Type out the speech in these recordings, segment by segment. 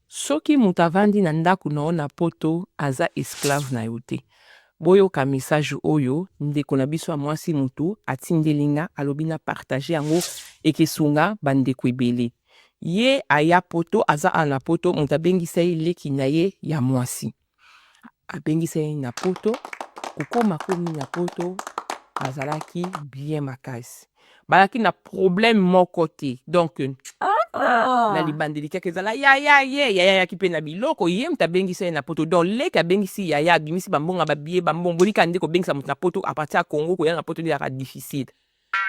soki moto avandi na ndako na yo na poto aza esclave na yo te. Boyoka message oyo ndeko na biso ya mwasi mutu atindelinga alobi na partage yango ekesunga bandeko ebele. Ye aya poto aza ana poto moto abengisa ye leki na ye ya mwasi. Abengisa ye na poto kokoma komi na poto azalaki bien makasi. Balaki na problème moko te. Donc na libandeli kaka ezala yaya kipe na biloko ye moto abengisa ye na poto. Donc leki abengisi yaya abimisi bambonga babie bambongo lika nde kobengisa moto na poto a partir ya Congo koya na poto yaka difficile.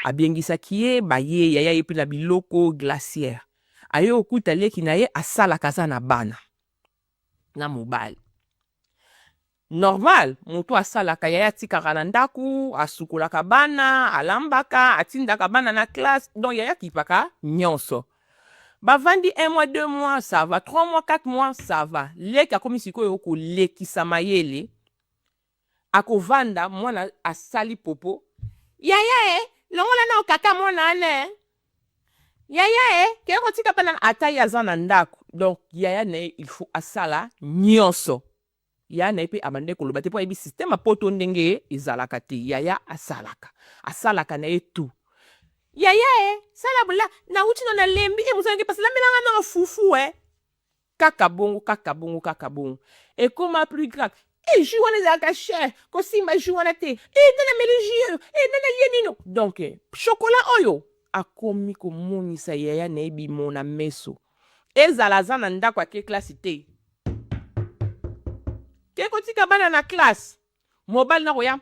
Abengisaki ye baye yaya ye pe na biloko glaciaire. Aye okuta leki na ye asalaka aza na bana na mobali. Normal, moto asalaka yaya tikaka na ndaku, asukulaka bana, alambaka, atindaka bana na classe, donc yaya kipaka nyonso. Bavandi 1 mois, 2 mois, ça va. 3 mois, 4 mois, ça va. Leki akomi sikoyo ko lekisa mayele. Akovanda mwana asali popo. Yaya longola na okata mwana ane. Yaya keko tika bana atayi aza na ndako. Donc yaya ne il faut asala nyonso. Yaya na pe abande koloba te po yebi système poto ndenge ezalaka te. Yaya asalaka. Asalaka na ye tout. Yaya sala bula na uti no na lembi muzangi parce la melanga na fufu kaka bongo. Et comme plus grave. Joue on ezalaka cher. Ko simba joue on te. Nana meligi. Nana yenino. Donc chocolat oyo akomi ko monisa yaya na ebi mona meso. Ezala za na ndako ake classe te. Keko tika bana na classe. Mobile na koya.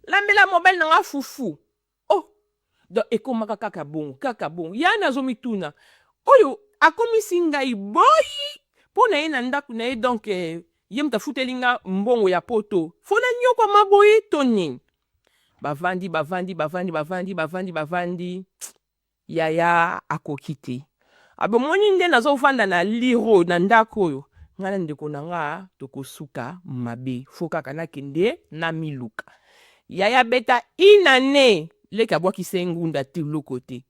Lambela mobile na nga fufu. Donc ekomaka kaka bongo. Ya nazomi tuna. Oyo akomi singai boy. Pona ye na ndako na ye donc ye mtafutelinga mbongo ya poto. Fona nyoko maboye toni. Bavandi. Yaya akokite. Abo moni nde nazo vanda na liro na ndako oyo. Ngana ndeko na nga tokosuka mabe. Foka kana kende na miluka. Yaya beta inane. Leki abwaki sengunda te lokote.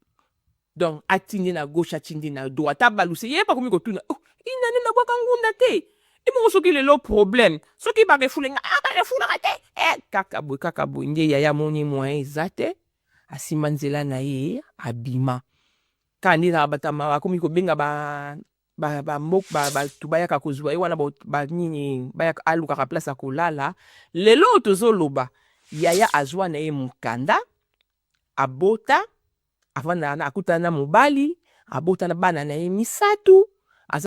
Donc atindi na gauche atindi na droite abaluse. Ye pa komi kotuna. Inane na bwaka ngunda te. Imo soki lelo problème. Soki ba refulenga. Refulanga te. Kakabo. Nde yaya moni moyen ezate. Asima nzela na ye abima. Kandi na batama akomi kobenga tubayaka kozwa. Wana nini bayaka aluka ka place akolala. Lelo tozoloba. Yaya azwa na ye mukanda. Abota. Avanda na akuta na mobali. Abota na bana na ye misatu.